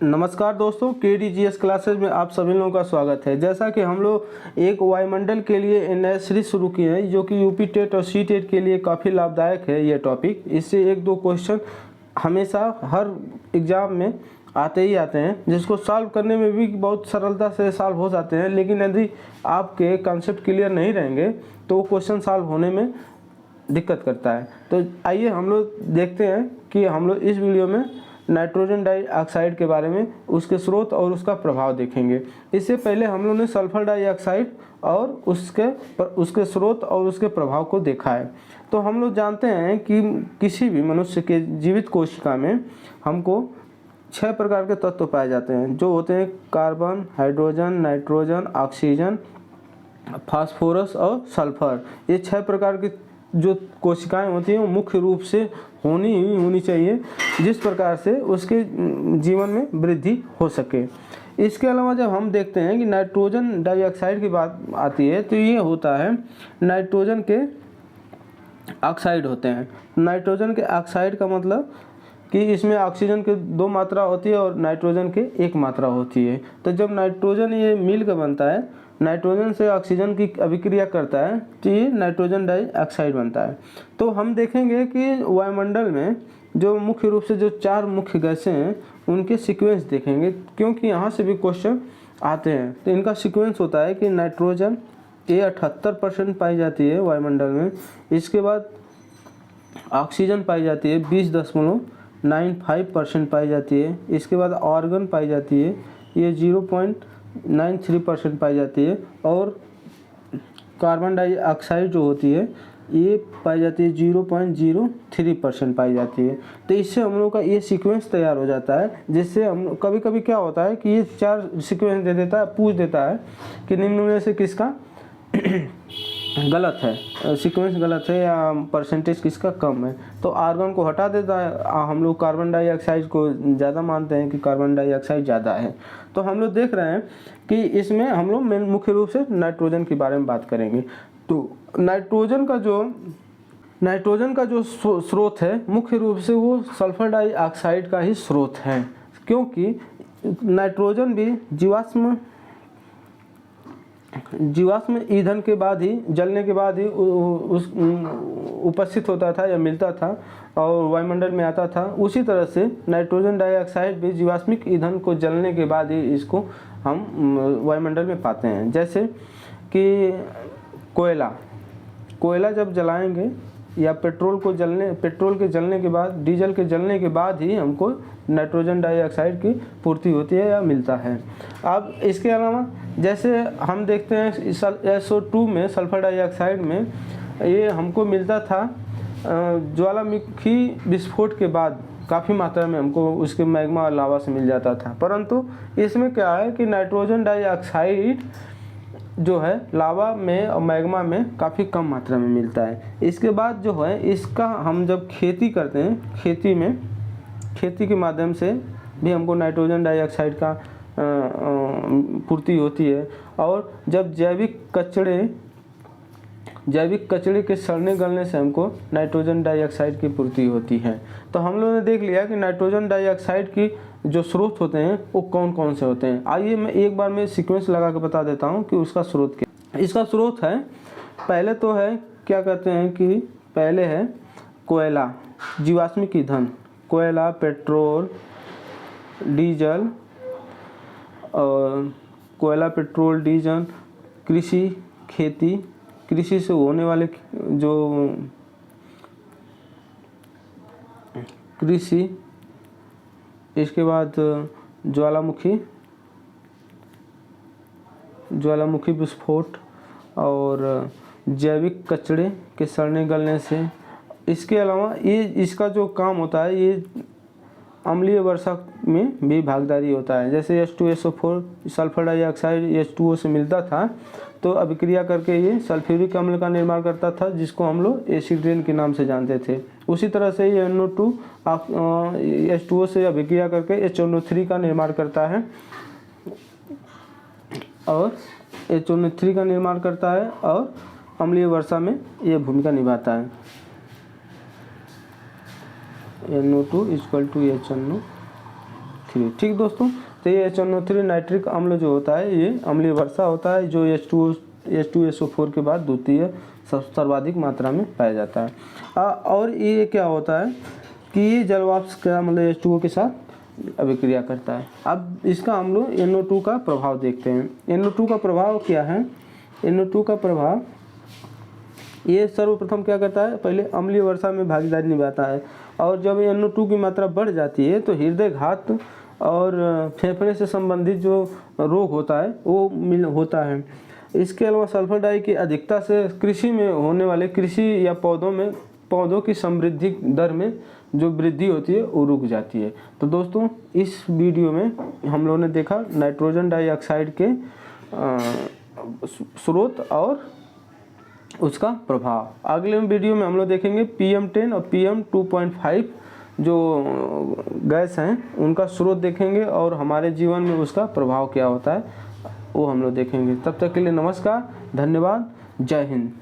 नमस्कार दोस्तों, KDGS classes में आप सभी लोगों का स्वागत है। जैसा कि हम लोग एक वायुमंडल के लिए नया सीरीज शुरू किए हैं जो कि यूपी टेट और सी टेट के लिए काफ़ी लाभदायक है। ये टॉपिक, इससे एक दो क्वेश्चन हमेशा हर एग्ज़ाम में आते ही आते हैं, जिसको सॉल्व करने में भी बहुत सरलता से सॉल्व हो जाते हैं। लेकिन यदि आपके कॉन्सेप्ट क्लियर नहीं रहेंगे तो वो क्वेश्चन सॉल्व होने में दिक्कत करता है। तो आइए हम लोग देखते हैं कि हम लोग इस वीडियो में नाइट्रोजन डाइऑक्साइड के बारे में, उसके स्रोत और उसका प्रभाव देखेंगे। इससे पहले हम लोग ने सल्फर डाइऑक्साइड और उसके स्रोत और उसके प्रभाव को देखा है। तो हम लोग जानते हैं कि किसी भी मनुष्य के जीवित कोशिका में हमको 6 प्रकार के तत्व पाए जाते हैं, जो होते हैं carbon, hydrogen, nitrogen, oxygen, phosphorus और सल्फर। ये 6 प्रकार की जो कोशिकाएं होती हैं वो मुख्य रूप से होनी चाहिए, जिस प्रकार से उसके जीवन में वृद्धि हो सके। इसके अलावा जब हम देखते हैं कि नाइट्रोजन डाइऑक्साइड की बात आती है तो ये होता है नाइट्रोजन के ऑक्साइड होते हैं। नाइट्रोजन के ऑक्साइड का मतलब कि इसमें ऑक्सीजन के 2 मात्रा होती है और नाइट्रोजन के 1 मात्रा होती है। तो जब नाइट्रोजन ये मिल कर बनता है, नाइट्रोजन से ऑक्सीजन की अभिक्रिया करता है तो ये नाइट्रोजन डाइऑक्साइड बनता है। तो हम देखेंगे कि वायुमंडल में जो मुख्य रूप से जो 4 मुख्य गैसें हैं उनके सीक्वेंस देखेंगे, क्योंकि यहाँ से भी क्वेश्चन आते हैं। तो इनका सीक्वेंस होता है कि नाइट्रोजन ये 78% पाई जाती है वायुमंडल में। इसके बाद ऑक्सीजन पाई जाती है 20.95% पाई जाती है। इसके बाद आर्गन पाई जाती है, ये 0.93% पाई जाती है। और कार्बन डाइऑक्साइड जो होती है ये पाई जाती है 0.03% पाई जाती है। तो इससे हम लोग का ये सीक्वेंस तैयार हो जाता है, जिससे हम कभी कभी क्या होता है कि ये 4 सीक्वेंस दे देता है, पूछ देता है कि निम्न में से किसका गलत है, सीक्वेंस गलत है या परसेंटेज किसका कम है। तो आर्गन को हटा देता है। हम लोग कार्बन डाइऑक्साइड को ज़्यादा मानते हैं कि कार्बन डाइऑक्साइड ज़्यादा है। तो हम लोग देख रहे हैं कि इसमें हम लोग मुख्य रूप से नाइट्रोजन के बारे में बात करेंगे। तो नाइट्रोजन का जो स्रोत है मुख्य रूप से वो सल्फर डाइऑक्साइड का ही स्रोत है, क्योंकि नाइट्रोजन भी जीवाश्म ईंधन के बाद ही, जलने के बाद ही उस उपस्थित होता था या मिलता था और वायुमंडल में आता था। उसी तरह से नाइट्रोजन डाइऑक्साइड भी जीवाश्मिक ईंधन को जलने के बाद ही इसको हम वायुमंडल में पाते हैं। जैसे कि कोयला जब जलाएंगे या पेट्रोल के जलने के बाद, डीजल के जलने के बाद ही हमको नाइट्रोजन डाइऑक्साइड की पूर्ति होती है या मिलता है। अब इसके अलावा जैसे हम देखते हैं SO2 में, सल्फर डाइऑक्साइड में, ये हमको मिलता था ज्वालामुखी विस्फोट के बाद काफ़ी मात्रा में हमको उसके मैग्मा और लावा से मिल जाता था। परंतु इसमें क्या है कि नाइट्रोजन डाइऑक्साइड जो है लावा में और मैग्मा में काफ़ी कम मात्रा में मिलता है। इसके बाद जो है इसका हम जब खेती करते हैं, खेती के माध्यम से भी हमको नाइट्रोजन डाइऑक्साइड का पूर्ति होती है। और जब जैविक कचरे के सड़ने गलने से हमको नाइट्रोजन डाइऑक्साइड की पूर्ति होती है। तो हम लोगों ने देख लिया कि नाइट्रोजन डाइऑक्साइड की जो स्रोत होते हैं वो कौन कौन से होते हैं। आइए मैं एक बार में सीक्वेंस लगा के बता देता हूँ कि उसका स्रोत क्या। इसका स्रोत है, पहले तो है क्या कहते हैं कि पहले है कोयला, जीवाश्मिक ईंधन, कोयला, पेट्रोल, डीजल, और कोयला, पेट्रोल, डीजल, कृषि से होने वाले जो कृषि, इसके बाद ज्वालामुखी विस्फोट और जैविक कचरे के सड़ने गलने से। इसके अलावा ये इसका जो काम होता है ये अम्लीय वर्षा में भी भागीदारी होता है। जैसे H2SO4 सल्फर डाइऑक्साइड H2O से मिलता था तो अभिक्रिया करके ये सल्फ्यूरिक अम्ल का निर्माण करता था, जिसको हम लोग एसिड रेन के नाम से जानते थे। उसी तरह से ये NO2 H2O से अभिक्रिया करके HNO3 का निर्माण करता है और अम्लीय वर्षा में ये भूमिका निभाता है। NO2 = HNO3 3। ठीक दोस्तों, तो ये HNO3 नाइट्रिक अम्ल जो होता है ये अम्लीय वर्षा होता है जो H2SO4 के बाद द्वितीय सर्वाधिक मात्रा में पाया जाता है। और ये क्या होता है कि ये जल वाष्प का मतलब H2O के साथ अभिक्रिया करता है। अब इसका हम लोग NO2 का प्रभाव देखते हैं। NO2 का प्रभाव क्या है? NO2 का प्रभाव ये सर्वप्रथम क्या करता है, पहले अम्लीय वर्षा में भागीदारी निभाता है, और जब NO2 की मात्रा बढ़ जाती है तो हृदय घात और फेफड़े से संबंधित जो रोग होता है वो होता है। इसके अलावा सल्फर डाई की अधिकता से कृषि में होने वाले कृषि या पौधों की समृद्धि दर में जो वृद्धि होती है वो रुक जाती है। तो दोस्तों इस वीडियो में हम लोगों ने देखा नाइट्रोजन डाइऑक्साइड के स्रोत और उसका प्रभाव। अगले वीडियो में हम लोग देखेंगे PM10 और PM2.5 जो गैस हैं उनका स्रोत देखेंगे और हमारे जीवन में उसका प्रभाव क्या होता है वो हम लोग देखेंगे। तब तक के लिए नमस्कार, धन्यवाद, जय हिंद।